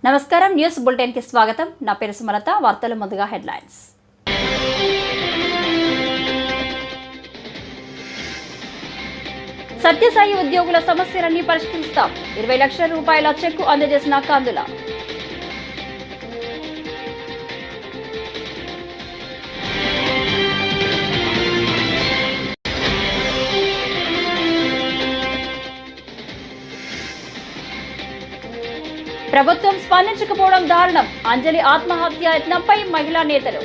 నమస్కారం news bulletin కి స్వాగతం నా పేరు సుమలత వార్తల ముందుగా హెడ్లైన్స్ సత్యసాయి ఉద్యోగుల సమస్యలన్నీ పరిష్కరిస్తాం 20 లక్షల రూపాయల చెక్కు అందజేసిన కందుల ప్రభుత్వం స్పందించకపోవడం దారుణం అంజలి ఆత్మహత్య యత్నంపై మహిళా నేతలు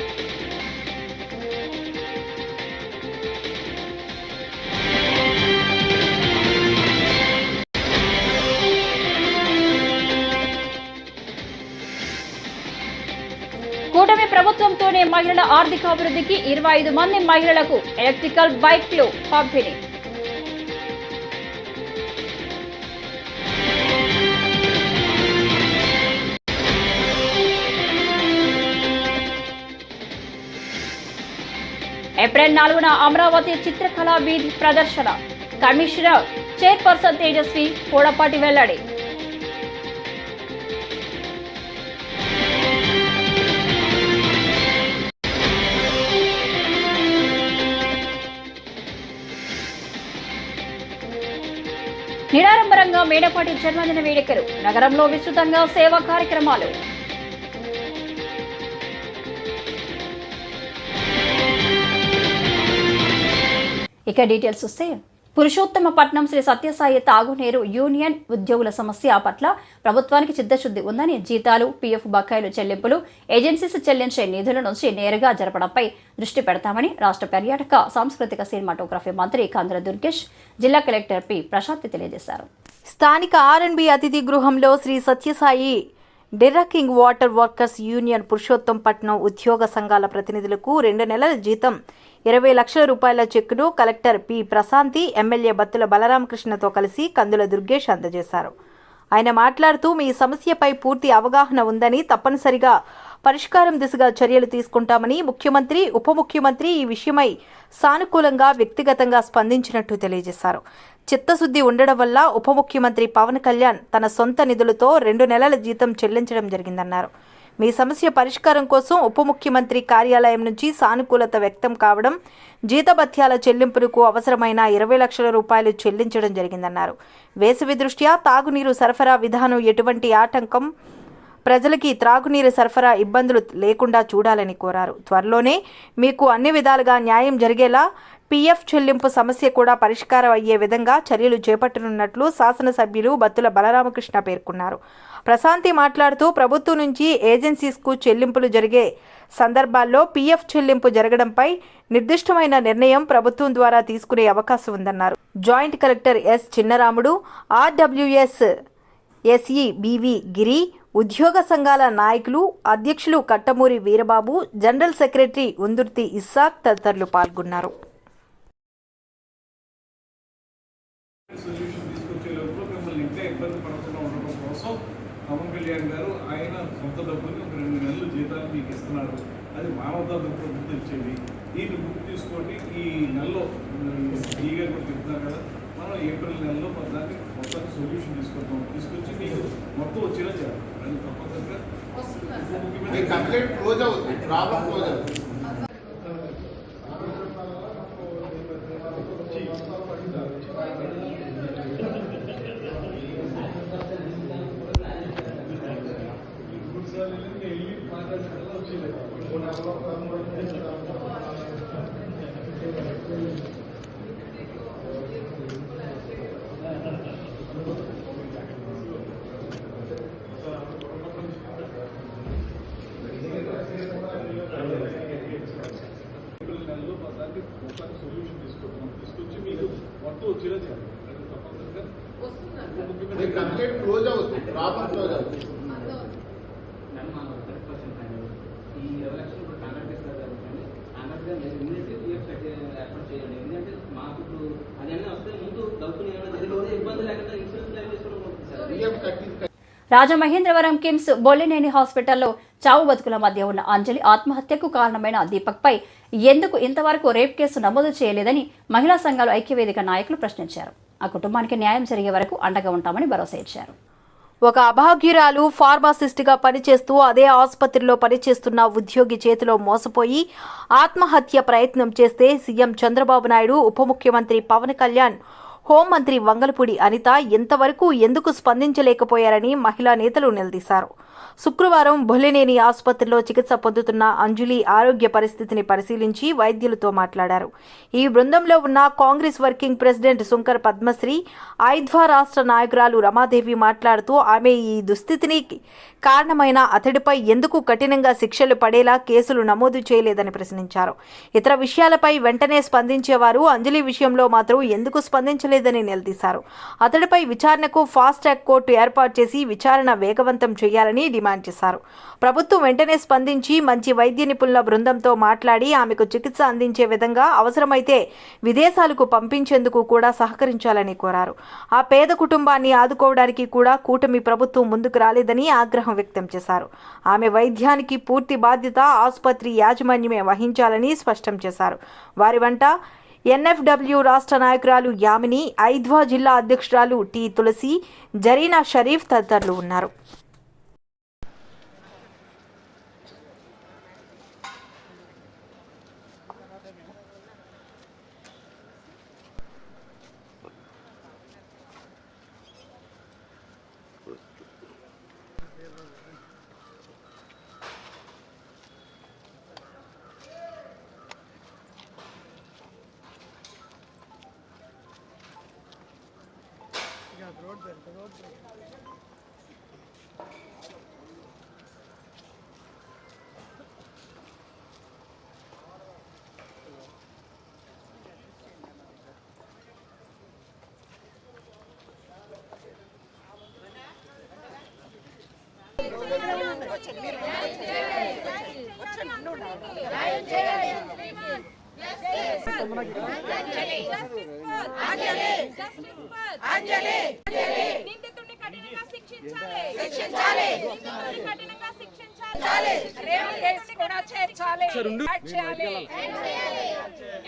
కూటమి ప్రభుత్వంతోనే మహిళల ఆర్థికాభివృద్ధికి 25 మంది మహిళలకు ఎలక్ట్రికల్ బైక్లు పంపిణీ ఏప్రిల్ 4న అమరావతి చిత్రకళా వీధి ప్రదర్శన కమిషనర్ చైర్పర్సన్ తేజస్వి కోడపాటి వెల్లడి నిరాడంబరంగా మేడపాటి జన్మదిన వేడుకలు నగరంలో విస్తృతంగా సేవా కార్యక్రమాలు ఇక డీటెయిల్స్ చూస్తే పురుషోత్తమపట్నం శ్రీ సత్యసాయి తాగునీరు యూనియన్ ఉద్యోగుల సమస్య పట్ల ప్రభుత్వానికి చిత్తశుద్ధి ఉందని జీతాలు పీఎఫ్ బకాయిలు చెల్లింపులు ఏజెన్సీస్ చెల్లించే నిధుల నుంచి నేరుగా జరపడంపై దృష్టి పెడతామని రాష్ట్ర పర్యాటక సాంస్కృతిక సినిమాటోగ్రఫీ మంత్రి కందుల దుర్గేష్ జిల్లా కలెక్టర్ పి ప్రశాంత్ తెలియజేశారు. స్థానిక ఆర్ఎన్బి అతిథి గృహంలో Shri Sathya Sai drinking water workers union Purushottampatnam ఉద్యోగ సంఘాల ప్రతినిధులకు 2 నెలల జీతం 20 లక్షల రూపాయల చెక్కును collector P Prashanti MLA Battula బలరామకృష్ణతో కలిసి కందుల దుర్గేష్ అందజేశారు. ఆయన మాట్లాడుతూ మీ సమస్యపై పూర్తి అవగాహన ఉందని తప్పనిసరిగా పరిష్కారం దిశగా చర్యలు తీసుకుంటామని ముఖ్యమంత్రి ఉప ముఖ్యమంత్రి ఈ విషయమై సానుకూలంగా వ్యక్తిగతంగా స్పందించినట్టు తెలియజేశారు. చిత్తశుద్ధి ఉండడం వల్ల ఉప ముఖ్యమంత్రి పవన్ కళ్యాణ్ తన సొంత నిధులతో 2 నెలల జీతం చెల్లించడం జరిగిందన్నారు. మీ సమస్య పరిష్కారం కోసం ఉప ముఖ్యమంత్రి కార్యాలయం నుంచి సానుకూలత వ్యక్తం కావడం జీతభత్యాల చెల్లింపులకు అవసరమైన 20 లక్షల రూపాయలు చెల్లించడం జరిగిందన్నారు. వేసవి దృష్ట్యా తాగునీరు సరఫరా విధానం ఎటువంటి ఆటంకం ప్రజలకి త్రాగునీరు సరఫరా ఇబ్బందులు లేకుండా చూడాలని కోరారు. త్వరలోనే మీకు అన్ని విధాలుగా న్యాయం జరిగేలా పీఎఫ్ చెల్లింపు సమస్య కూడా పరిష్కారం అయ్యే విధంగా చర్యలు చేపట్టనున్నట్లు శాసనసభ్యులు బత్తుల బలరామకృష్ణ పేర్కొన్నారు. ప్రశాంతి మాట్లాడుతూ ప్రభుత్వం నుంచి ఏజెన్సీస్కు చెల్లింపులు జరిగే సందర్భాల్లో పీఎఫ్ చెల్లింపు జరగడంపై నిర్దిష్టమైన నిర్ణయం ప్రభుత్వం ద్వారా తీసుకునే అవకాశం ఉందన్నారు. Joint collector S Chinnaramudu, RWS SE BV Giri, ఉద్యోగ సంఘాల నాయకులు అధ్యక్షులు Kattamuri Veerababu, general secretary Undurthi Isaac తదితరులు పాల్గొన్నారు. పవన్ కళ్యాణ్ గారు ఆయన సొంత డబ్బుని 2 నెలలు జీతాలు మీకు ఇస్తున్నారు. అది మానవతా దృక్పథంతో ఇచ్చేది. దీన్ని బుక్ తీసుకోండి. ఈ నెలలో ఈ గారు కూడా చెప్తున్నారు కదా, మనం ఏప్రిల్ నెలలో దాన్ని మొత్తానికి సొల్యూషన్ తీసుకొచ్చి మీకు మొత్తం వచ్చేలా చేయాలి. అది తప్పనిసరిగా కంప్లీట్ క్లోజ్ అవుతుంది, ప్రాబ్లం క్లోజ్ అవుతుంది. సొల్యూషన్ తీసుకొచ్చి మీకు మొత్తం వచ్చేలా చేయాలి. అది తప్పనిసరిగా కంప్లీట్ క్లోజ్ అవుతుంది, ప్రాబ్లం క్లోజ్ అవుతుంది. ఈ 20 లక్షలు కాంట్రాక్ట్ ఇస్తారు కాబట్టి కాంట్రాక్ట్గా ఏర్పాటు చేయండి. ఎందుకంటే మాకు ఇప్పుడు అదన్నీ వస్తే ముందు డబ్బులు ఏమైనా జరిగితే ఇబ్బంది లేకుండా ఇన్సూరెన్స్ క్లెయిమ్ చేసుకోవడం. రాజమహేంద్రవరం కిమ్స్ బొల్లినేని హాస్పిటల్లో చావు బతుకుల మధ్య ఉన్న అంజలి ఆత్మహత్యకు కారణమైన దీపక్పై ఎందుకు ఇంతవరకు రేప్ కేసు నమోదు చేయలేదని మహిళా సంఘాలు ఐక్యవేదిక నాయకులు ప్రశ్నించారు. ఆ కుటుంబానికి న్యాయం జరిగే వరకు అండగా ఉంటామని భరోసా ఇచ్చారు. ఒక అభాగ్యురాలు ఫార్మాసిస్ట్గా పనిచేస్తూ అదే ఆసుపత్రిలో పనిచేస్తున్న ఉద్యోగి చేతిలో మోసపోయి ఆత్మహత్య ప్రయత్నం చేస్తే సీఎం చంద్రబాబు నాయుడు, ఉప ముఖ్యమంత్రి పవన్ కళ్యాణ్, హోంమంత్రి వంగలపూడి అనిత ఎంతవరకు ఎందుకు స్పందించలేకపోయారని మహిళా నేతలు నిలదీశారు. శుక్రవారం బొల్లినేని ఆసుపత్రిలో చికిత్స పొందుతున్న అంజలి ఆరోగ్య పరిస్థితిని పరిశీలించి వైద్యులతో మాట్లాడారు. ఈ బృందంలో ఉన్న కాంగ్రెస్ వర్కింగ్ ప్రెసిడెంట్ శుంకర్ పద్మశ్రీ, ఐద్వా రాష్ట్ర నాయకురాలు రమాదేవి మాట్లాడుతూ ఆమె ఈ దుస్థితిని కారణమైన అతడిపై ఎందుకు కఠినంగా శిక్షలు పడేలా కేసులు నమోదు చేయలేదని ప్రశ్నించారు. ఇతర విషయాలపై వెంటనే స్పందించేవారు అంజలి విషయంలో మాత్రం ఎందుకు స్పందించలేదని నిలదీశారు. అతడిపై విచారణకు ఫాస్ట్ ట్రాక్ కోర్టు ఏర్పాటు చేసి విచారణ వేగవంతం చేయాలని డిమాండ్ చేశారు. ప్రభుత్వం వెంటనే స్పందించి మంచి వైద్య నిపుణుల బృందంతో మాట్లాడి ఆమెకు చికిత్స అందించే విధంగా అవసరమైతే విదేశాలకు పంపించేందుకు కూడా సహకరించాలని కోరారు. ఆ పేద కుటుంబాన్ని ఆదుకోవడానికి కూడా కూటమి ప్రభుత్వం ముందుకు రాలేదని ఆగ్రహం వ్యక్తం చేశారు. ఆమె వైద్యానికి పూర్తి బాధ్యత ఆసుపత్రి యాజమాన్యమే వహించాలని స్పష్టం చేశారు. వారి వెంట ఎన్ఎఫ్డబ్ల్యూ రాష్ట్ర నాయకురాలు యామిని, ఐద్వా జిల్లా అధ్యక్షురాలు టి తులసి, జరీనా షరీఫ్ తదితరులు ఉన్నారు. నిందితుడిని కఠినంగా శిక్షించాలి. రేప్ కేసు కూడా చేర్చాలి.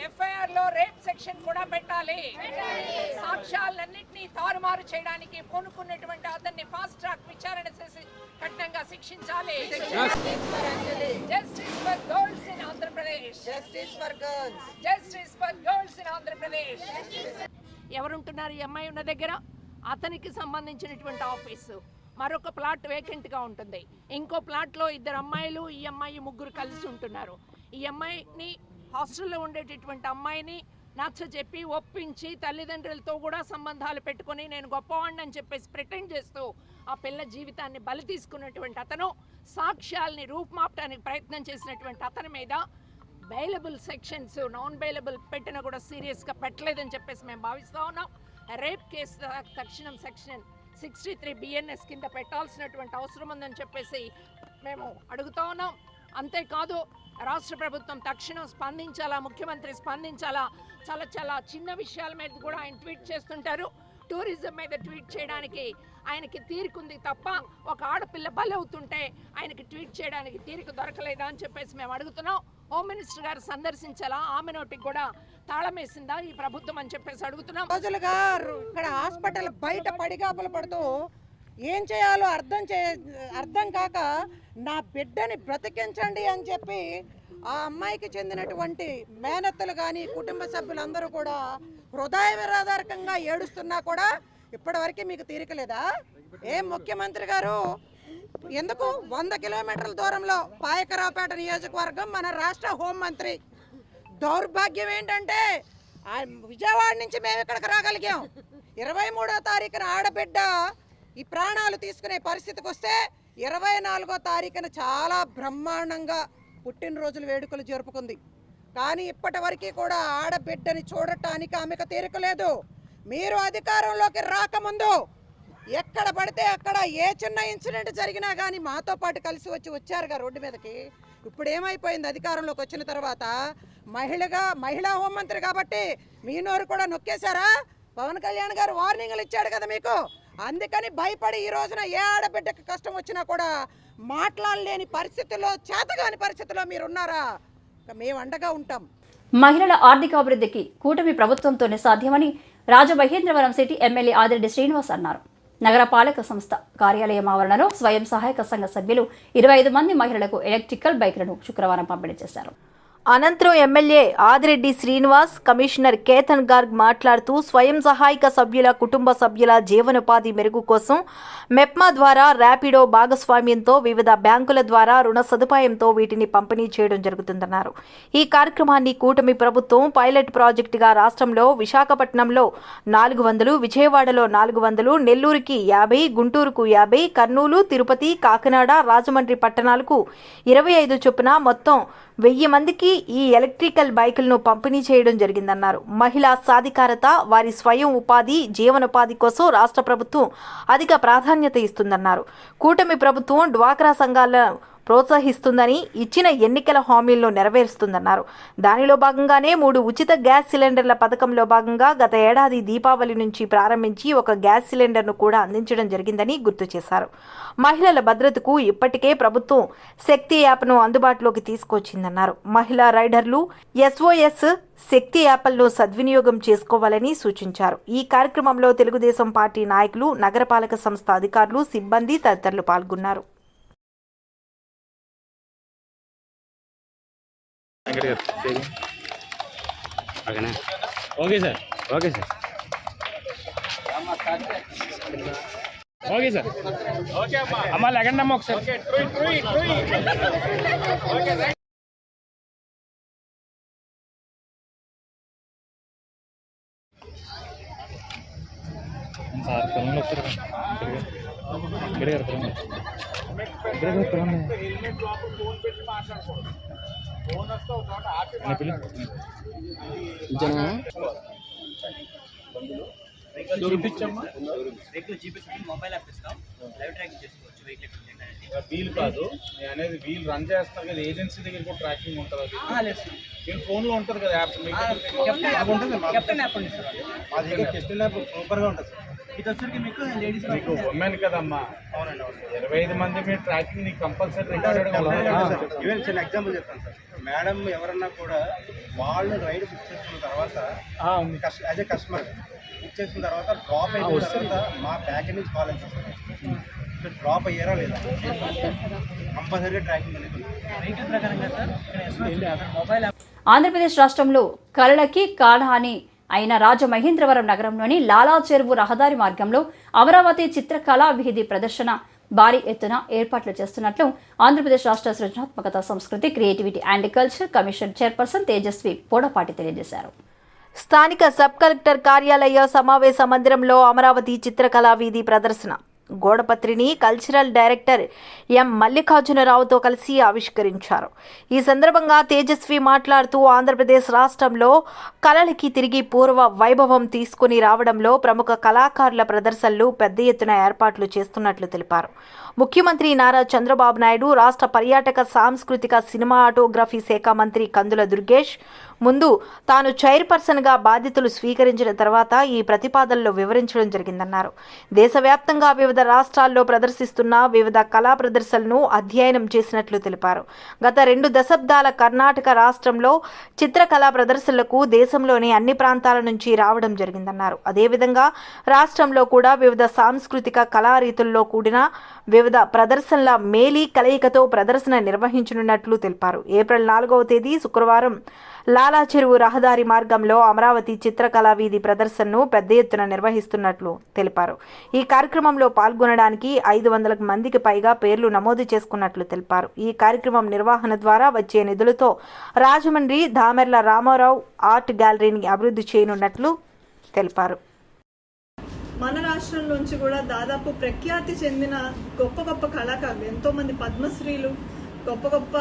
ఎఫ్ఐఆర్ లో రేప్ సెక్షన్ కూడా పెట్టాలి. సాక్ష్యాలన్నింటినీ తారుమారు చేయడానికి పూనుకున్నటువంటి అతన్ని ఫాస్ట్ ట్రాక్ విచారణ చేసి కఠినంగా శిక్షించాలి. Justice for girls in Andhra Pradesh. ఎవరుంటున్నారు ఈ అమ్మాయి ఉన్న దగ్గర? అతనికి సంబంధించినటువంటి ఆఫీసు. మరొక ప్లాట్ వేకెంట్గా ఉంటుంది. ఇంకో ప్లాట్లో ఇద్దరు అమ్మాయిలు, ఈ అమ్మాయి ముగ్గురు కలిసి ఉంటున్నారు. ఈ అమ్మాయిని, హాస్టల్లో ఉండేటటువంటి అమ్మాయిని నచ్చ చెప్పి ఒప్పించి తల్లిదండ్రులతో కూడా సంబంధాలు పెట్టుకొని నేను గొప్పవాడిని అని చెప్పేసి ప్రిటెండ్ చేస్తూ ఆ పిల్ల జీవితాన్ని బలి తీసుకున్నటువంటి అతను, సాక్ష్యాల్ని రూపుమాపడానికి ప్రయత్నం చేసినటువంటి అతని మీద బెయిలబుల్ సెక్షన్స్, నాన్ బెయిలబుల్ పెట్టినా కూడా సీరియస్గా పెట్టలేదని చెప్పేసి మేము భావిస్తూ ఉన్నాం. రేప్ కేసు తక్షణం సెక్షన్ 63 BNS కింద పెట్టాల్సినటువంటి అవసరం ఉందని చెప్పేసి మేము అడుగుతూ ఉన్నాం. అంతేకాదు రాష్ట్ర ప్రభుత్వం తక్షణం స్పందించాలా, ముఖ్యమంత్రి స్పందించాలా. చాలా చిన్న విషయాల మీద కూడా ఆయన ట్వీట్ చేస్తుంటారు. టూరిజం మీద ట్వీట్ చేయడానికి ఆయనకి తీరికుంది తప్ప ఒక ఆడపిల్ల బలవుతుంటే ఆయనకి ట్వీట్ చేయడానికి తీరిక దొరకలేదా అని చెప్పేసి మేము అడుగుతున్నాం. హోమ్ మినిస్టర్ గారు సందర్శించాలా, ఆమె నోటికి కూడా తాళం వేసిందా ఈ ప్రభుత్వం అని చెప్పేసి అడుగుతున్నాం. రోజులుగా ఇక్కడ హాస్పిటల్ బయట పడిగాపులు పడుతూ ఏం చేయాలో అర్థం కాక నా బిడ్డని బ్రతికించండి అని చెప్పి ఆ అమ్మాయికి చెందినటువంటి మేనత్తలు కానీ కుటుంబ సభ్యులందరూ కూడా హృదయ విరాధకంగా ఏడుస్తున్నా కూడా ఇప్పటివరకు మీకు తీరికలేదా? ఏం ముఖ్యమంత్రి గారు ఎందుకు 100 కిలోమీటర్ల దూరంలో పాయకరావుపేట నియోజకవర్గం మన రాష్ట్ర హోంమంత్రి. దౌర్భాగ్యం ఏంటంటే విజయవాడ నుంచి మేము ఇక్కడికి రాగలిగాం. 23వ తారీఖున ఆడబిడ్డ ఈ ప్రాణాలు తీసుకునే పరిస్థితికి వస్తే 24వ తారీఖున చాలా బ్రహ్మాండంగా పుట్టినరోజుల వేడుకలు జరుపుకుంది. కానీ ఇప్పటి వరకు కూడా ఆడబిడ్డని చూడటానికి ఆమెకు తీరికలేదు. మీరు అధికారంలోకి రాకముందు ఎక్కడ పడితే అక్కడ ఏ చిన్న ఇన్సిడెంట్ జరిగినా కానీ మాతో పాటు కలిసి వచ్చారుగా రోడ్డు మీదకి. ఇప్పుడు ఏమైపోయింది? అధికారంలోకి వచ్చిన తర్వాత మహిళా హోంమంత్రి కాబట్టి మీ నోరు కూడా నొక్కేశారా? పవన్ కళ్యాణ్ గారు వార్నింగ్లు ఇచ్చాడు కదా మీకు. అందుకని భయపడి ఈ రోజున ఏ ఆడబిడ్డకి కష్టం వచ్చినా కూడా మాట్లాడలేని పరిస్థితుల్లో, చేతగాని పరిస్థితుల్లో మీరున్నారా? మేము అండగా ఉంటాం. మహిళల ఆర్థికాభివృద్ధికి కూటమి ప్రభుత్వంతోనే సాధ్యమని రాజమహేంద్రవరం సిటీ ఎమ్మెల్యే ఆదిరెడ్డి శ్రీనివాస్ అన్నారు. నగరపాలక సంస్థ కార్యాలయం ఆవరణలో స్వయం సహాయక సంఘ సభ్యులు 25 మంది మహిళలకు ఎలక్ట్రికల్ బైక్లను శుక్రవారం పంపిణీ చేశారు. అనంతరం ఎమ్మెల్యే ఆదిరెడ్డి శ్రీనివాస్, కమిషనర్ కేతన్ గార్గ్ మాట్లాడుతూ స్వయం సహాయక సభ్యుల కుటుంబ సభ్యుల జీవనోపాధి మెరుగు కోసం మెప్మా ద్వారా ర్యాపిడో భాగస్వామ్యంతో వివిధ బ్యాంకుల ద్వారా రుణ సదుపాయంతో వీటిని పంపిణీ చేయడం జరుగుతుందన్నారు. ఈ కార్యక్రమాన్ని కూటమి ప్రభుత్వం పైలట్ ప్రాజెక్టుగా రాష్ట్రంలో విశాఖపట్నంలో 400, విజయవాడలో 400, నెల్లూరుకి 50, గుంటూరుకు 50, కర్నూలు, తిరుపతి, కాకినాడ, రాజమండ్రి పట్టణాలకు 25 చొప్పున మొత్తం 1000 మందికి ఈ ఎలక్ట్రికల్ బైకులను పంపిణీ చేయడం జరిగిందన్నారు. మహిళా సాధికారత, వారి స్వయం ఉపాధి, జీవనోపాధి కోసం రాష్ట్ర ప్రభుత్వం అధిక ప్రాధాన్యత ఇస్తుందన్నారు. కూటమి ప్రభుత్వం డ్వాక్రా సంఘాలను ప్రోత్సహిస్తుందని, ఇచ్చిన ఎన్నికల హామీలను నెరవేరుస్తుందన్నారు. దానిలో భాగంగానే 3 ఉచిత గ్యాస్ సిలిండర్ల పథకంలో భాగంగా గత ఏడాది దీపావళి నుంచి ప్రారంభించి ఒక గ్యాస్ సిలిండర్ను కూడా అందించడం జరిగిందని గుర్తు చేశారు. మహిళల భద్రతకు ఇప్పటికే ప్రభుత్వం శక్తి యాప్ను అందుబాటులోకి తీసుకొచ్చిందన్నారు. మహిళా రైడర్లు SOS శక్తి యాప్లను సద్వినియోగం చేసుకోవాలని సూచించారు. ఈ కార్యక్రమంలో తెలుగుదేశం పార్టీ నాయకులు, నగరపాలక సంస్థ అధికారులు, సిబ్బంది తదితరులు పాల్గొన్నారు. Okay sir, okay sir, okay sir, అమ్మ లెగండి అమ్మ ఒకసారి. సార్ పొలంలో వచ్చారు వీల్ కాదు నేను అనేది, వీల్ రన్ చేస్తారు కదా ఏజెన్సీ దగ్గర కూడా ట్రాకింగ్ ఉంటుంది. మీరు ఫోన్ లో ఉంటుంది కదా యాప్, సూపర్ గా ఉంటుంది. మీకు ఉమెన్ కదమ్మా, 25 మంది మీరు ట్రాకింగ్ నీకు కంపల్సరీ రికార్డెడ్ గా ఉంటుంది. ఈవెన్ చిన్న ఎగ్జాంపుల్ చెప్తాను సార్. మేడం ఎవరన్నా కూడా వాళ్ళు రైడ్ బుక్ చేసుకున్న తర్వాత యాజ్ ఏ కస్టమర్ బుక్ చేసుకున్న తర్వాత డ్రాప్ అయిన తర్వాత మా ప్యాకేజ్ నుంచి కాల్ అవుతుంది. డ్రాప్ అయ్యారా లేదా కంపల్సరీగా ట్రాకింగ్ అనేది ఆంధ్రప్రదేశ్ రాష్ట్రంలో కళలకి కాలహాని అయిన రాజమహేంద్రవరం నగరంలోని లాలా చెరువు రహదారి మార్గంలో అమరావతి చిత్రకళా వీధి ప్రదర్శన భారీ ఎత్తున ఏర్పాట్లు చేస్తున్నట్లు ఆంధ్రప్రదేశ్ రాష్ట్ర సృజనాత్మకత, సంస్కృతి, creativity and culture commission chairperson Tejaswi Podapati తెలియజేశారు. స్థానిక సబ్ కలెక్టర్ కార్యాలయ సమావేశ మందిరంలో అమరావతి చిత్రకళా వీధి ప్రదర్శన గోడపత్రిని కల్చరల్ డైరెక్టర్ ఎం మల్లికార్జునరావుతో కలిసి ఆవిష్కరించారు. ఈ సందర్భంగా తేజస్వి మాట్లాడుతూ ఆంధ్రప్రదేశ్ రాష్ట్రంలో కళలకి తిరిగి పూర్వ వైభవం తీసుకుని రావడంలో ప్రముఖ కళాకారుల ప్రదర్శనలు పెద్ద ఎత్తున ఏర్పాట్లు చేస్తున్నట్లు తెలిపారు. ముఖ్యమంత్రి నారా చంద్రబాబు నాయుడు, రాష్ట్ర పర్యాటక, సాంస్కృతిక, సినిమాటోగ్రఫీ శాఖ మంత్రి కందుల దుర్గేష్ ముందు తాను చైర్పర్సన్గా బాధ్యతలు స్వీకరించిన తర్వాత ఈ ప్రతిపాదనలో వివరించడం జరిగిందన్నారు. దేశవ్యాప్తంగా వివిధ రాష్ట్రాల్లో ప్రదర్శిస్తున్న వివిధ కళా ప్రదర్శనలను అధ్యయనం చేసినట్లు తెలిపారు. గత 2 దశాబ్దాల కర్ణాటక రాష్ట్రంలో చిత్రకళా ప్రదర్శనలకు దేశంలోని అన్ని ప్రాంతాల నుంచి రావడం జరిగిందన్నారు. అదేవిధంగా రాష్ట్రంలో కూడా వివిధ సాంస్కృతిక కళారీతుల్లో కూడిన వివిధ ప్రదర్శనల మేలీ కలయికతో ప్రదర్శన నిర్వహించనున్నట్లు తెలిపారు. ఏప్రిల్ 4వ తేదీ శుక్రవారం లాలా చెరువు రహదారి మార్గంలో అమరావతి చిత్రకళా వీధి ప్రదర్శనను పెద్ద ఎత్తున నిర్వహిస్తున్నట్లు తెలిపారు. ఈ కార్యక్రమంలో పాల్గొనడానికి 500 మందికి పైగా పేర్లు నమోదు చేసుకున్నట్లు తెలిపారు. ఈ కార్యక్రమం నిర్వహణ ద్వారా వచ్చే నిధులతో రాజమండ్రి దామెర్ల రామారావు ఆర్ట్ గ్యాలరీని అభివృద్ధి చేయనున్నట్లు తెలిపారు. మన రాష్ట్రం నుంచి కూడా దాదాపు ప్రఖ్యాతి చెందిన గొప్ప గొప్ప కళాకారులు, ఎంతోమంది పద్మశ్రీలు, గొప్ప గొప్ప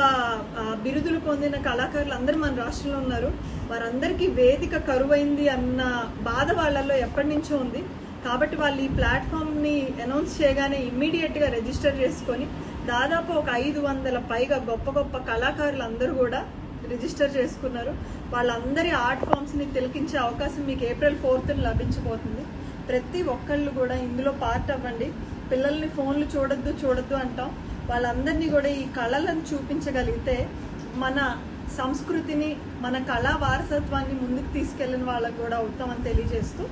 బిరుదులు పొందిన కళాకారులు అందరూ మన రాష్ట్రంలో ఉన్నారు. వారందరికీ వేదిక కరువైంది అన్న బాధ వాళ్ళల్లో ఎప్పటి నుంచో ఉంది. కాబట్టి వాళ్ళు ఈ ప్లాట్ఫామ్ని అనౌన్స్ చేయగానే ఇమ్మీడియట్గా రిజిస్టర్ చేసుకొని దాదాపు ఒక 500 పైగా గొప్ప గొప్ప కళాకారులు అందరూ కూడా రిజిస్టర్ చేసుకున్నారు. వాళ్ళందరి ఆర్ట్ ఫామ్స్ని తిలకించే అవకాశం మీకు ఏప్రిల్ 4th లభించబోతుంది. ప్రతి ఒక్కళ్ళు కూడా ఇందులో పార్ట్ అవ్వండి. పిల్లల్ని ఫోన్లు చూడొద్దు అంటాం. వాళ్ళందరినీ కూడా ఈ కళలను చూపించగలిగితే మన సంస్కృతిని, మన కళా వారసత్వాన్ని ముందుకు తీసుకెళ్లిన వాళ్ళకు కూడా అవుతామని తెలియజేస్తూ,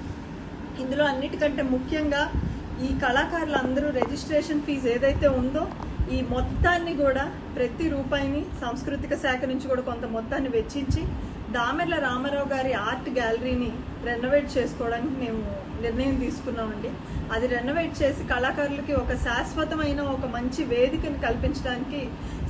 ఇందులో అన్నిటికంటే ముఖ్యంగా ఈ కళాకారులందరూ రిజిస్ట్రేషన్ ఫీజు ఏదైతే ఉందో ఈ మొత్తాన్ని కూడా ప్రతి రూపాయిని సాంస్కృతిక శాఖ నుంచి కూడా కొంత మొత్తాన్ని వెచ్చించి దామెర్ల రామారావు గారి ఆర్ట్ గ్యాలరీని రెనోవేట్ చేసుకోవడానికి మేము నిర్ణయం తీసుకున్నామండి. అది రెనోవేట్ చేసి కళాకారులకి ఒక శాశ్వతమైన ఒక మంచి వేదికను కల్పించడానికి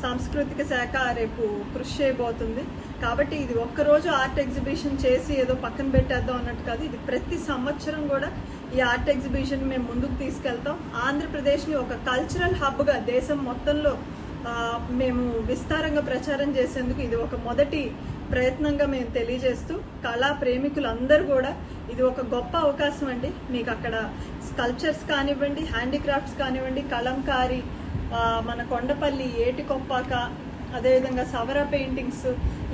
సాంస్కృతిక శాఖ రేపు కృషి చేయబోతుంది. కాబట్టి ఇది ఒక్కరోజు ఆర్ట్ ఎగ్జిబిషన్ చేసి ఏదో పక్కన పెట్టేద్దాం అన్నట్టు కాదు, ఇది ప్రతి సంవత్సరం కూడా ఈ ఆర్ట్ ఎగ్జిబిషన్ మేము ముందుకు తీసుకెళ్తాం. ఆంధ్రప్రదేశ్ని ఒక కల్చరల్ హబ్గా దేశం మొత్తంలో మేము విస్తారంగా ప్రచారం చేసేందుకు ఇది ఒక మొదటి ప్రయత్నంగా మేము తెలియజేస్తూ కళా ప్రేమికులందరూ కూడా ఇది ఒక గొప్ప అవకాశం అండి. మీకు అక్కడ స్కల్ప్చర్స్ కానివ్వండి, హ్యాండీక్రాఫ్ట్స్ కానివ్వండి, కలంకారీ, మన కొండపల్లి ఏటికొప్పాక, అదేవిధంగా సవర పెయింటింగ్స్,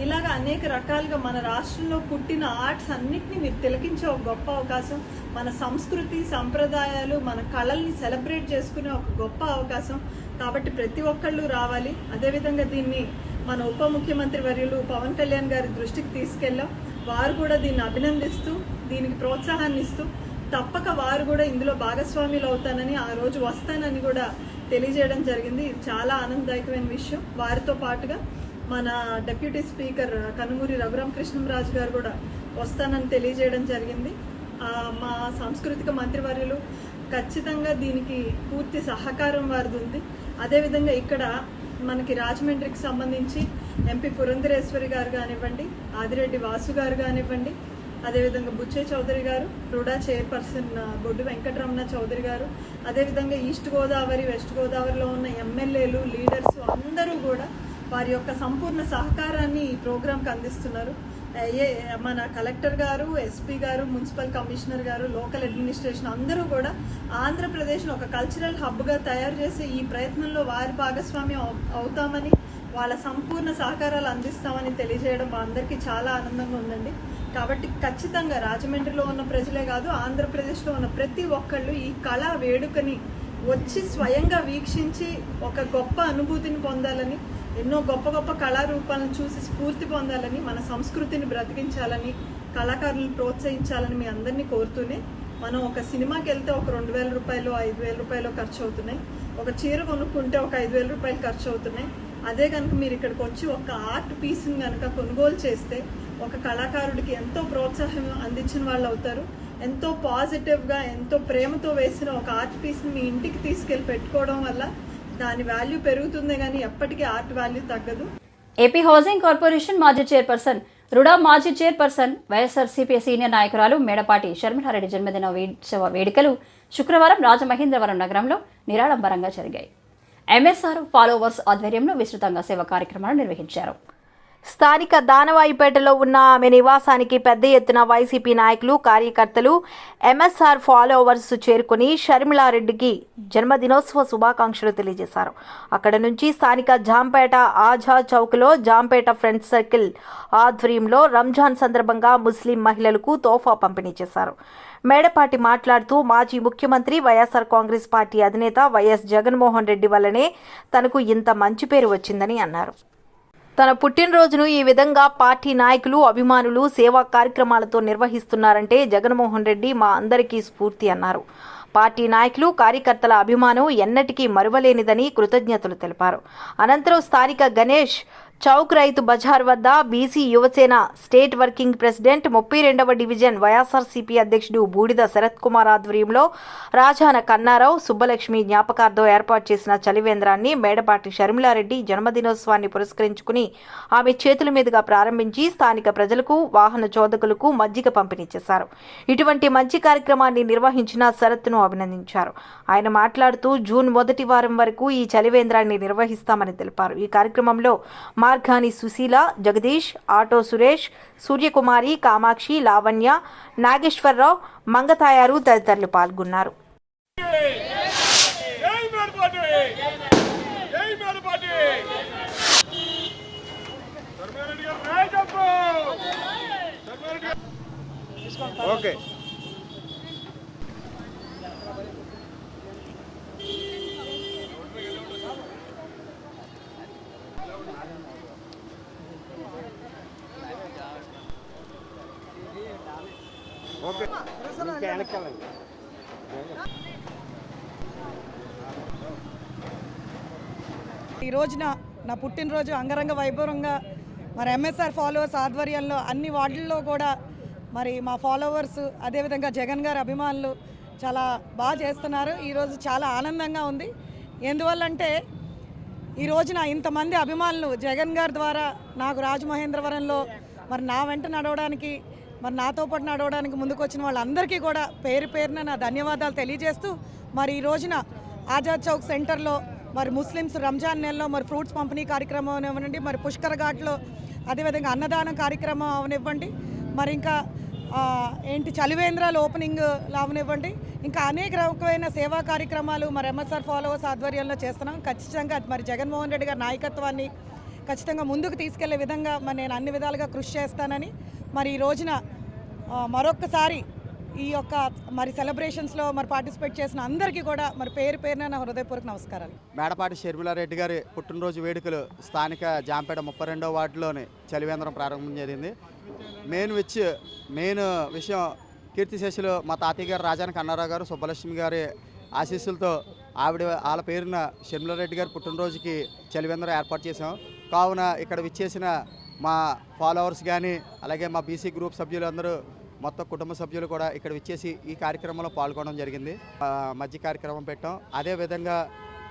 ఇలాగ అనేక రకాలుగా మన రాష్ట్రంలో పుట్టిన ఆర్ట్స్ అన్నిటినీ మీరు తిలకించే ఒక గొప్ప అవకాశం, మన సంస్కృతి సంప్రదాయాలు మన కళల్ని సెలబ్రేట్ చేసుకునే ఒక గొప్ప అవకాశం. కాబట్టి ప్రతి ఒక్కళ్ళు రావాలి. అదేవిధంగా దీన్ని మన ఉప ముఖ్యమంత్రి వర్యులు పవన్ కళ్యాణ్ గారి దృష్టికి తీసుకెళ్ళాం. వారు కూడా దీన్ని అభినందిస్తూ దీనికి ప్రోత్సాహాన్ని ఇస్తూ తప్పక వారు కూడా ఇందులో భాగస్వాములు అవుతానని, ఆ రోజు వస్తానని కూడా తెలియజేయడం జరిగింది. ఇది చాలా ఆనందదాయకమైన విషయం. వారితో పాటుగా మన డిప్యూటీ స్పీకర్ కనుమూరి రఘురామకృష్ణంరాజు గారు కూడా వస్తానని తెలియజేయడం జరిగింది. మా సాంస్కృతిక మంత్రివర్యులు ఖచ్చితంగా దీనికి పూర్తి సహకారం వారిది ఉంది. అదేవిధంగా ఇక్కడ మనకి రాజమండ్రికి సంబంధించి ఎంపీ పురంధరేశ్వరి గారు కానివ్వండి, ఆదిరెడ్డి వాసు గారు కానివ్వండి, అదేవిధంగా బుచ్చే చౌదరి గారు, రుడా చైర్పర్సన్ బొడ్డు వెంకటరమణ చౌదరి గారు, అదేవిధంగా ఈస్ట్ గోదావరి వెస్ట్ గోదావరిలో ఉన్న ఎమ్మెల్యేలు లీడర్స్ అందరూ కూడా వారి యొక్క సంపూర్ణ సహకారాన్ని ఈ ప్రోగ్రాంకి అందిస్తున్నారు. మన కలెక్టర్ గారు, ఎస్పీ గారు, మున్సిపల్ కమిషనర్ గారు, లోకల్ అడ్మినిస్ట్రేషన్ అందరూ కూడా ఆంధ్రప్రదేశ్ను ఒక కల్చరల్ హబ్గా తయారు చేసే ఈ ప్రయత్నంలో వారి భాగస్వామ్యం అవుతామని, వాళ్ళ సంపూర్ణ సహకారాలు అందిస్తామని తెలియజేయడం మా అందరికీ చాలా ఆనందంగా ఉందండి. కాబట్టి ఖచ్చితంగా రాజమండ్రిలో ఉన్న ప్రజలే కాదు, ఆంధ్రప్రదేశ్లో ఉన్న ప్రతి ఒక్కళ్ళు ఈ కళా వేడుకని వచ్చి స్వయంగా వీక్షించి ఒక గొప్ప అనుభూతిని పొందాలని, ఎన్నో గొప్ప గొప్ప కళారూపాలను చూసి స్ఫూర్తి పొందాలని, మన సంస్కృతిని బ్రతికించాలని, కళాకారులను ప్రోత్సహించాలని మీ అందరినీ కోరుతూనే, మనం ఒక సినిమాకి వెళ్తే ఒక 2,000 రూపాయలు 5,000 రూపాయలు ఖర్చు అవుతున్నాయి, ఒక చీర కొనుక్కుంటే ఒక 5,000 రూపాయలు ఖర్చు అవుతున్నాయి. అదే కనుక మీరు ఇక్కడికి వచ్చి ఒక ఆర్ట్ పీస్ని కనుక కొనుగోలు చేస్తే ఒక కళాకారుడికి ఎంతో ప్రోత్సాహం అందించిన వాళ్ళు అవుతారు. ఎంతో పాజిటివ్గా ఎంతో ప్రేమతో వేసిన ఒక ఆర్ట్ పీస్ని మీ ఇంటికి తీసుకెళ్ళి పెట్టుకోవడం వల్ల దాని వాల్యూ పెరుగుతుందే కానీ ఎప్పటికీ ఆర్ట్ వాల్యూ తగ్గదు. ఏపీ హౌసింగ్ కార్పొరేషన్ మాజీ చైర్పర్సన్, రుడా మాజీ చైర్పర్సన్, వైఎస్ఆర్సీపీ సీనియర్ నాయకురాలు మేడపాటి షర్మిలారెడ్డి జన్మదిన వేడుకలు శుక్రవారం రాజమహేంద్రవరం నగరంలో నిరాడంబరంగా జరిగాయి. ఎంఎస్ఆర్ ఫాలోవర్స్ ఆధ్వర్యంలో విస్తృతంగా సేవా కార్యక్రమాలు నిర్వహించారు. స్థానిక దానవాయిపేటలో ఉన్న ఆమె నివాసానికి పెద్ద ఎత్తున వైసీపీ నాయకులు, కార్యకర్తలు, ఎంఎస్ఆర్ ఫాలోవర్స్ చేరుకుని షర్మిలారెడ్డికి జన్మదినోత్సవ శుభాకాంక్షలు తెలియజేశారు. అక్కడ నుంచి స్థానిక జాంపేట ఆజాద్ చౌక్లో జాంపేట ఫ్రెండ్స్ సర్కిల్ ఆధ్వర్యంలో రంజాన్ సందర్భంగా ముస్లిం మహిళలకు తోఫా పంపిణీ చేశారు. మేడపాటి మాట్లాడుతూ మాజీ ముఖ్యమంత్రి, వైఎస్ఆర్ కాంగ్రెస్ పార్టీ అధినేత వైఎస్ జగన్మోహన్ రెడ్డి వల్లనే తనకు ఇంత మంచి పేరు వచ్చిందని అన్నారు. తన పుట్టినరోజును ఈ విధంగా పార్టీ నాయకులు, అభిమానులు సేవా కార్యక్రమాలతో నిర్వహిస్తున్నారంటే జగన్మోహన్ రెడ్డి మా అందరికీ స్ఫూర్తి అన్నారు. పార్టీ నాయకులు, కార్యకర్తల అభిమానం ఎన్నటికీ మరువలేనిదని కృతజ్ఞతలు తెలిపారు. అనంతరం స్థానిక గణేష్ చౌక్ రైతు బజార్ వద్ద BC Yuvasena state working president 32వ డివిజన్ వైఎస్ఆర్సీపీ అధ్యక్షుడు బూడిద శరత్ కుమార్ ఆధ్వర్యంలో రాజాన కన్నారావు, సుబ్బలక్ష్మి జ్ఞాపకార్థం ఏర్పాటు చేసిన చలివేంద్రాన్ని మేడపాటి షర్మిలారెడ్డి జన్మదినోత్సవాన్ని పురస్కరించుకుని ఆమె చేతుల మీదుగా ప్రారంభించి స్థానిక ప్రజలకు, వాహన చోదకులకు మజ్జిగ పంపిణీ చేశారు. ఇటువంటి మంచి కార్యక్రమాన్ని నిర్వహించిన శరత్ను అభినందించారు. ఆయన మాట్లాడుతూ జూన్ మొదటి వారం వరకు ఈ చలివేంద్రాన్ని నిర్వహిస్తామని తెలిపారు. ఈ కార్యక్రమంలో మార్గాని సుశీల, జగదీష్, ఆటో సురేష్, సూర్యకుమారి, కామాక్షి, లావణ్య, నాగేశ్వరరావు, మంగతాయారు తదితరులు పాల్గొన్నారు. ఓకే ఓకే ఇంకా వెనక్కి వెళ్ళండి. ఈ రోజున నా పుట్టినరోజు అంగరంగ వైభవంగా మరి ఎంఎస్ఆర్ ఫాలోవర్స్ ఆధ్వర్యంలో అన్ని వార్డుల్లో కూడా మరి మా ఫాలోవర్స్ అదేవిధంగా జగన్ గారి అభిమానులు చాలా బాగా చేస్తున్నారు. ఈరోజు చాలా ఆనందంగా ఉంది. ఎందువల్లంటే ఈ రోజున ఇంతమంది అభిమానులు జగన్ గారి ద్వారా నాకు రాజమహేంద్రవరంలో మరి నా వెంట నడవడానికి మరి నాతో పాటు నడవడానికి ముందుకు వచ్చిన వాళ్ళందరికీ కూడా పేరు పేరున నా ధన్యవాదాలు తెలియజేస్తూ మరి ఈ రోజున ఆజాద్ చౌక్ సెంటర్లో మరి ముస్లిమ్స్ రంజాన్ నెలలో మరి ఫ్రూట్స్ పంపిణీ కార్యక్రమం అవనివ్వండి, మరి పుష్కర్ ఘాట్లో అదేవిధంగా అన్నదానం కార్యక్రమం అవనివ్వండి, మరి ఇంకా చలివేంద్రాలు ఓపెనింగ్ అవనివ్వండి, ఇంకా అనేక రకమైన సేవా కార్యక్రమాలు మరి ఎంఎస్ఆర్ ఫాలోవర్స్ ఆధ్వర్యంలో చేస్తున్నాం. ఖచ్చితంగా మరి జగన్మోహన్ రెడ్డి గారి నాయకత్వాన్ని ఖచ్చితంగా ముందుకు తీసుకెళ్లే విధంగా మరి నేను అన్ని విధాలుగా కృషి చేస్తానని మరి ఈ రోజున మరొక్కసారి ఈ యొక్క మరి సెలబ్రేషన్స్లో మరి పార్టిసిపేట్ చేసిన అందరికీ కూడా మరి పేరు పేరున నా హృదయపూర్వక నమస్కారాలు. మేడపాటి షర్మిలారెడ్డి గారి పుట్టినరోజు వేడుకలు స్థానిక జాంపేట 32వ వార్డులోని చలివేంద్రం ప్రారంభం జరిగింది. మెయిన్ విషయం కీర్తిశేషులు మా తాతయ్య గారు రాజానికి అన్నారావు గారు సుబ్బలక్ష్మి గారి ఆశీస్సులతో వాళ్ళ పేరున షర్మిలారెడ్డి గారి పుట్టినరోజుకి చలివేంద్రం ఏర్పాటు చేశాం. కావున ఇక్కడ విచ్చేసిన మా ఫాలోవర్స్ కానీ అలాగే మా బీసీ గ్రూప్ సభ్యులందరూ మొత్తం కుటుంబ సభ్యులు కూడా ఇక్కడ విచ్చేసి ఈ కార్యక్రమంలో పాల్గొనడం జరిగింది. మధ్య కార్యక్రమం పెట్టాం. అదేవిధంగా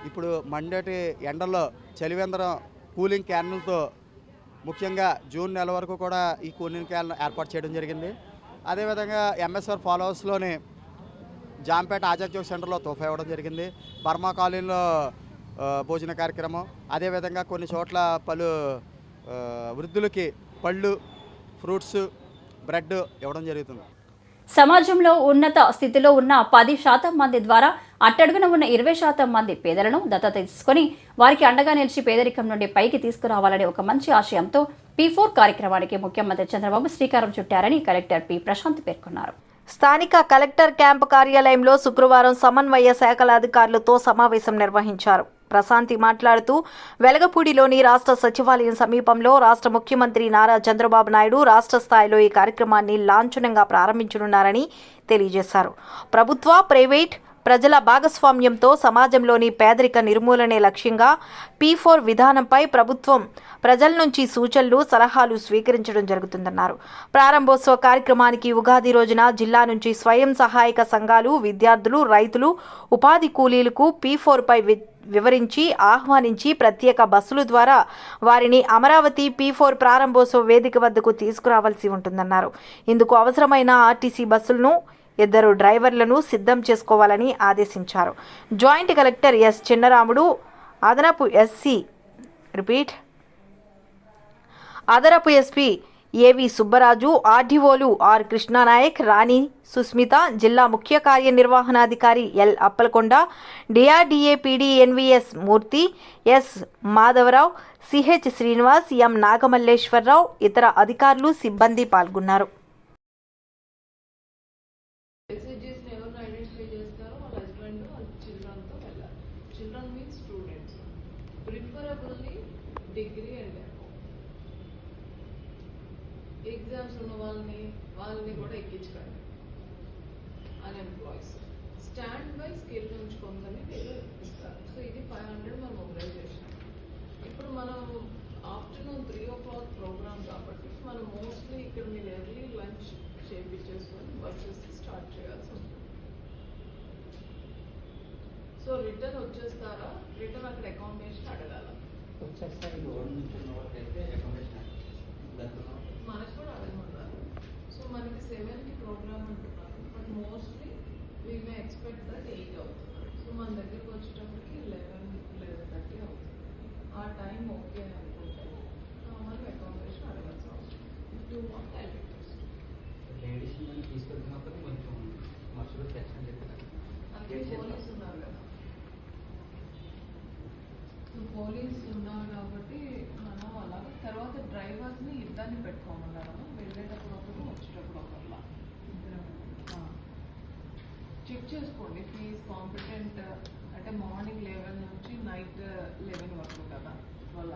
ఇప్పుడు మండటి ఎండల్లో చలివేంద్రం కూలింగ్ క్యాన్లతో ముఖ్యంగా జూన్ నెల వరకు కూడా ఈ కూలింగ్ క్యాన్ ఏర్పాటు చేయడం జరిగింది. అదేవిధంగా ఎంఎస్ఆర్ ఫాలోవర్స్లోని జాంపేట ఆజాద్ చౌక్ సెంటర్లో తోఫా ఇవ్వడం జరిగింది. బర్మా కాలనీలో భోజన కార్యక్రమం, అదేవిధంగా కొన్ని చోట్ల పలు వృద్ధులకి పళ్ళు, ఫ్రూట్స్, బ్రెడ్ ఇవ్వడం జరుగుతుంది. సమాజంలో ఉన్నత స్థితిలో ఉన్న 10% మంది ద్వారా అట్టడుగున ఉన్న 20% మంది పేదలను దత్తత తీసుకొని వారికి అండగా నిలిచి పేదరికం నుండి పైకి తీసుకురావాలనే ఒక మంచి ఆశయంతో P4 కార్యక్రమానికి ముఖ్యమంత్రి చంద్రబాబు శ్రీకారం చుట్టారని కలెక్టర్ పి ప్రశాంత్ పేర్కొన్నారు. స్థానిక కలెక్టర్ క్యాంపు కార్యాలయంలో శుక్రవారం సమన్వయ శాఖల అధికారులతో సమావేశం నిర్వహించారు. ప్రశాంతి మాట్లాడుతూ వెలగపూడిలోని రాష్ట్ర సచివాలయం సమీపంలో రాష్ట్ర ముఖ్యమంత్రి నారా చంద్రబాబు నాయుడు రాష్ట్ర స్థాయిలో ఈ కార్యక్రమాన్ని లాంఛనంగా ప్రారంభించనున్నారని తెలియజేశారు. ప్రభుత్వ, ప్రైవేట్, ప్రజల భాగస్వామ్యంతో సమాజంలోని పేదరిక నిర్మూలనే లక్ష్యంగా P4 విధానంపై ప్రభుత్వం ప్రజల నుంచి సూచనలు, సలహాలు స్వీకరించడం జరుగుతుందన్నారు. ప్రారంభోత్సవ కార్యక్రమానికి ఉగాది రోజున జిల్లా నుంచి స్వయం సహాయక సంఘాలు, విద్యార్థులు, రైతులు, ఉపాధి కూలీలకు P4 పై వివరించి ఆహ్వానించి ప్రత్యేక బస్సుల ద్వారా వారిని అమరావతి P4 ప్రారంభోత్సవ వేదిక వద్దకు తీసుకురావాల్సి ఉంటుందన్నారు. ఇందుకు అవసరమైన ఆర్టీసీ బస్సులను 2 డ్రైవర్లను సిద్ధం చేసుకోవాలని ఆదేశించారు. జాయింట్ కలెక్టర్ ఎస్ చిన్నరాముడు, అదనపు ఎస్పీ ఏవి సుబ్బరాజు, ఆర్డీఓలు ఆర్ కృష్ణానాయక్, రాణి సుస్మిత, జిల్లా ముఖ్య కార్యనిర్వహణాధికారి L Appalakonda, DRDA PD NVS Murthy, S Madhavarao, CH Srinivas, M Nagamalleswararao, ఇతర అధికారులు, సిబ్బంది పాల్గొన్నారు. ఎగ్జామ్స్ ఉన్న వాళ్ళని కూడా ఎక్కించుకోండి. అన్ఎంప్లాయీస్ స్టాండ్ బై స్కిల్ ఉంచుకోమని మీరు ఇస్తారు. సో ఇది 500 మనం మొబైలైజ్ చేసినాం. ఇప్పుడు మనం ఆఫ్టర్నూన్ 3 o'clock ప్రోగ్రామ్ కాబట్టి మనం మోస్ట్లీ ఇక్కడ మీరు ఎర్లీ లంచ్ చేయించేసుకొని బస్సెస్ స్టార్ట్ చేయాల్సి ఉంటుంది. సో రిటర్న్ వచ్చేస్తారా? రిటర్న్ అక్కడ అకామిడేషన్ అడగాల. మనకు కూడా అడగమన్నారు. సో మనకి 7కి ప్రోగ్రామ్ ఉంటున్నారు. But mostly we may expect that 8 అవుతుంది. సో మన దగ్గరకు వచ్చేటప్పటికి 11-11:30 అవుతుంది. ఆ టైం ఓకే అనుకుంటే మనం అకామిడేషన్ అడగాల్సి అవసరం. ఇఫ్ యూ వాంట్ లేడీస్ తీసుకెళ్తున్నప్పుడు కొంచెం మనుషులు సెక్షన్ చెప్తారు. అందుకే పోలీస్ ఉన్నారు కదా. సో పోలీస్ ఉన్నారు కాబట్టి మనం అలా తర్వాత డ్రైవర్స్ని ఇద్దరిని పెట్టుకోమన్నారు. వెళ్ళేటప్పుడు ఒకరు, వచ్చేటప్పుడు ఒకరులా చెక్ చేసుకోండి. ఫీజ్ కాంపిటెంట్ అంటే మార్నింగ్ 11 నుంచి నైట్ 11 వరకు కదా. వాళ్ళ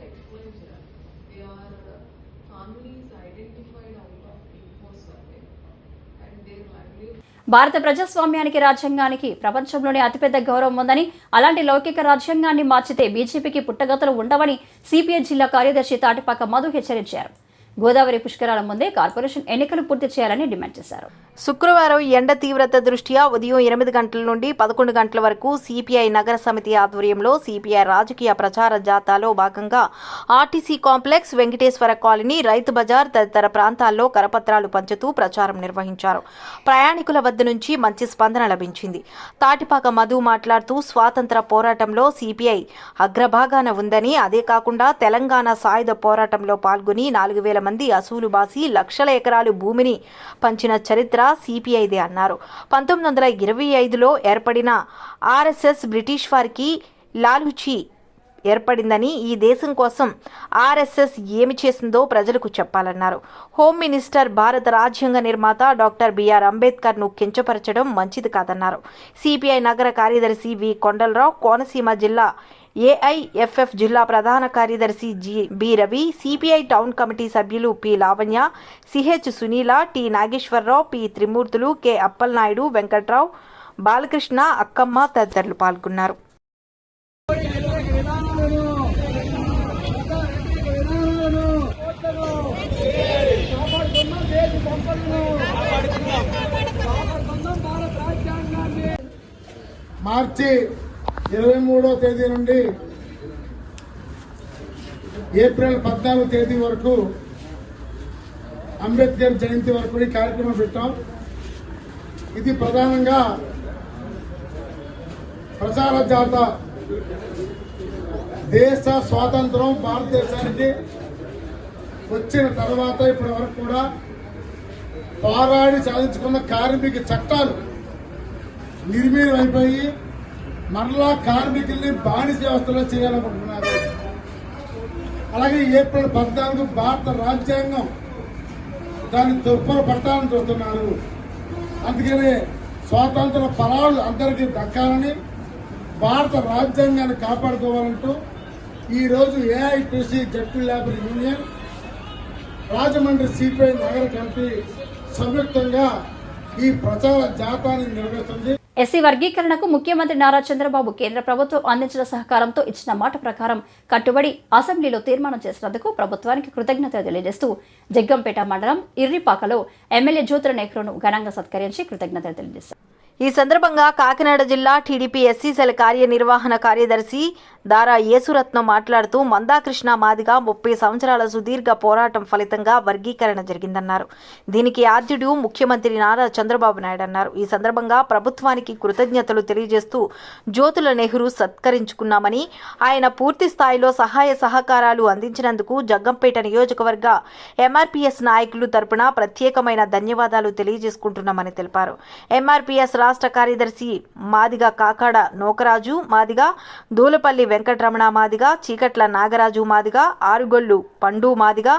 ఎక్స్ప్లెయిన్ చేయాలి. They are families identified out of P4 survey and they భారత ప్రజాస్వామ్యానికి రాజ్యాంగానికి ప్రపంచంలోనే అతిపెద్ద గౌరవం ఉందని, అలాంటి లౌకిక రాజ్యాంగాన్ని మార్చితే బీజేపీకి పుట్టగతులు ఉండవని సిపిఐ జిల్లా కార్యదర్శి తాటిపాక మధు హెచ్చరించారు. గోదావరి పుష్కరాల ముందే కార్పొరేషన్ ఎన్నికలు పూర్తి చేయాలని డిమాండ్ చేశారు. శుక్రవారం ఎండ తీవ్రత దృష్ట్యా ఉదయం 8 గంటల నుండి 11 గంటల వరకు సిపిఐ నగర సమితి ఆధ్వర్యంలో సిపిఐ రాజకీయ ప్రచార జాతాలో భాగంగా RTC complex, Venkateswara colony, Rythu Bazar తదితర ప్రాంతాల్లో కరపత్రాలు పంచుతూ ప్రచారం నిర్వహించారు. ప్రయాణికుల వద్ద నుంచి మంచి స్పందన లభించింది. తాటిపాక మధు మాట్లాడుతూ స్వాతంత్ర పోరాటంలో సిపిఐ అగ్రభాగాన ఉందని, అదే కాకుండా తెలంగాణ సాయుధ పోరాటంలో పాల్గొని 4,000 మంది అసూలు బాసి లక్షల ఎకరాలు భూమిని పంచిన చరిత్ర సిపిఐదే అన్నారు. 1925లో ఏర్పడిన ఆర్ఎస్ఎస్ బ్రిటిష్ వారికి లాలూచి ఏర్పడిందని, ఈ దేశం కోసం ఆర్ఎస్ఎస్ ఏమి చేసిందో ప్రజలకు చెప్పాలన్నారు. హోమ్ మినిస్టర్, భారత రాజ్యాంగ నిర్మాత డాక్టర్ బిఆర్ అంబేద్కర్ను కించపరచడం మంచిది కాదన్నారు. సిపిఐ నగర కార్యదర్శి వి కొండలరావు, కోనసీమ జిల్లా ఏఐఎఫ్ఎఫ్ జిల్లా ప్రధాన కార్యదర్శి B Ravi, CPI town committee సభ్యులు P Lavanya, CH Sunila, T Nageswararao, P Trimurthulu, K Appalanaidu, Venkatrao, Balakrishna, Akkamma తదితరులు పాల్గొన్నారు. మార్చి 23వ తేదీ నుండి ఏప్రిల్ 14వ తేదీ వరకు అంబేద్కర్ జయంతి వరకు ఈ కార్యక్రమం పెట్టాం. ఇది ప్రధానంగా ప్రచార జాత. దేశ స్వాతంత్రం భారతదేశానికి వచ్చిన తర్వాత ఇప్పటి వరకు కూడా పోరాడి సాధించుకున్న కార్మిక చట్టాలు నిర్వీర్యం అయిపోయి మరలా కార్మికుల్ని బానిస వ్యవస్థలో చేయాలనుకుంటున్నారు. అలాగే ఏప్రిల్ 14 భారత రాజ్యాంగం దాన్ని దుర్పర పట్టాలని చూస్తున్నారు. అందుకని స్వాతంత్ర ఫలాలు అందరికీ దక్కాలని, భారత రాజ్యాంగాన్ని కాపాడుకోవాలంటూ ఈరోజు AITC ZP labour union, Rajahmundry CPI నగర కమిటీ సంయుక్తంగా ఈ ప్రచార జాతాన్ని నిర్వహిస్తుంది. ఎస్సీ వర్గీకరణకు ముఖ్యమంత్రి నారా చంద్రబాబు కేంద్ర ప్రభుత్వం అందించిన సహకారంతో ఇచ్చిన మాట ప్రకారం కట్టుబడి అసెంబ్లీలో తీర్మానం చేసినందుకు ప్రభుత్వానికి కృతజ్ఞతలు తెలియజేస్తూ జగ్గంపేట మండలం ఇర్రిపాకలో ఎమ్మెల్యే జ్యోతుల నెహ్రూను ఘనంగా సత్కరించి కృతజ్ఞతలు తెలియజేశారు. ఈ సందర్భంగా కాకినాడ జిల్లా టీడీపీ ఎస్సీ సెల్ కార్యనిర్వహణ కార్యదర్శి దారా యేసురత్నం మాట్లాడుతూ మందాకృష్ణ మాదిగా 30 సంవత్సరాల సుదీర్ఘ పోరాటం ఫలితంగా వర్గీకరణ జరిగిందన్నారు. దీనికి ఆద్యుడు ముఖ్యమంత్రి నారా చంద్రబాబు నాయుడు అన్నారు. ఈ సందర్భంగా ప్రభుత్వానికి కృతజ్ఞతలు తెలియజేస్తూ జ్యోతుల నెహ్రూ సత్కరించుకున్నామని, ఆయన పూర్తి స్థాయిలో సహాయ సహకారాలు అందించినందుకు జగ్గంపేట నియోజకవర్గ ఎంఆర్పీఎస్ నాయకులు తరపున ప్రత్యేకమైన ధన్యవాదాలు తెలియజేసుకుంటున్నామని తెలిపారు. ఎంఆర్పీఎస్ రాష్ట్ర కార్యదర్శి మాదిగా కాకాడ నోకరాజు మాదిగా, దూలపల్లి వెంకటరమణ మాదిగా, చీకట్ల నాగరాజు మాదిగా, ఆరుగొల్లు పండు మాదిగా,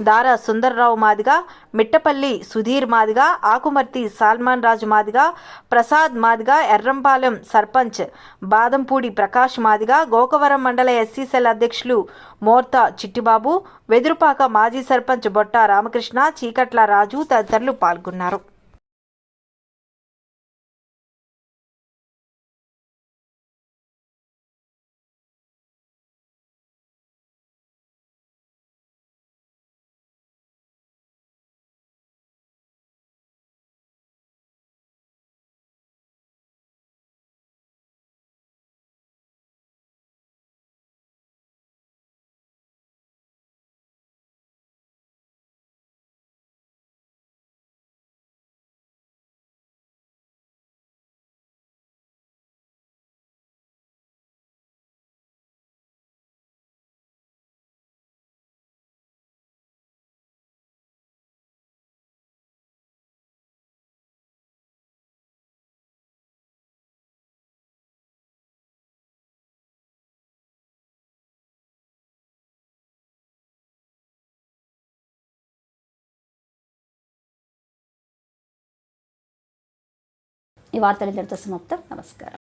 దారా సుందర్రావు మాదిగా, మిట్టపల్లి సుధీర్ మాదిగా, ఆకుమర్తి సాల్మాన్ రాజు మాదిగా, ప్రసాద్ మాదిగా, ఎర్రంపాలెం సర్పంచ్ బాదంపూడి ప్రకాష్ మాదిగా, గోకవరం మండల ఎస్సీ సెల్ అధ్యక్షులు మోర్తా చిట్టిబాబు, వెదురుపాక మాజీ సర్పంచ్ బొట్ట రామకృష్ణ, చీకట్ల రాజు తదితరులు పాల్గొన్నారు. ఈ వార్తలు ఇంతటితో సమాప్తం. నమస్కారం.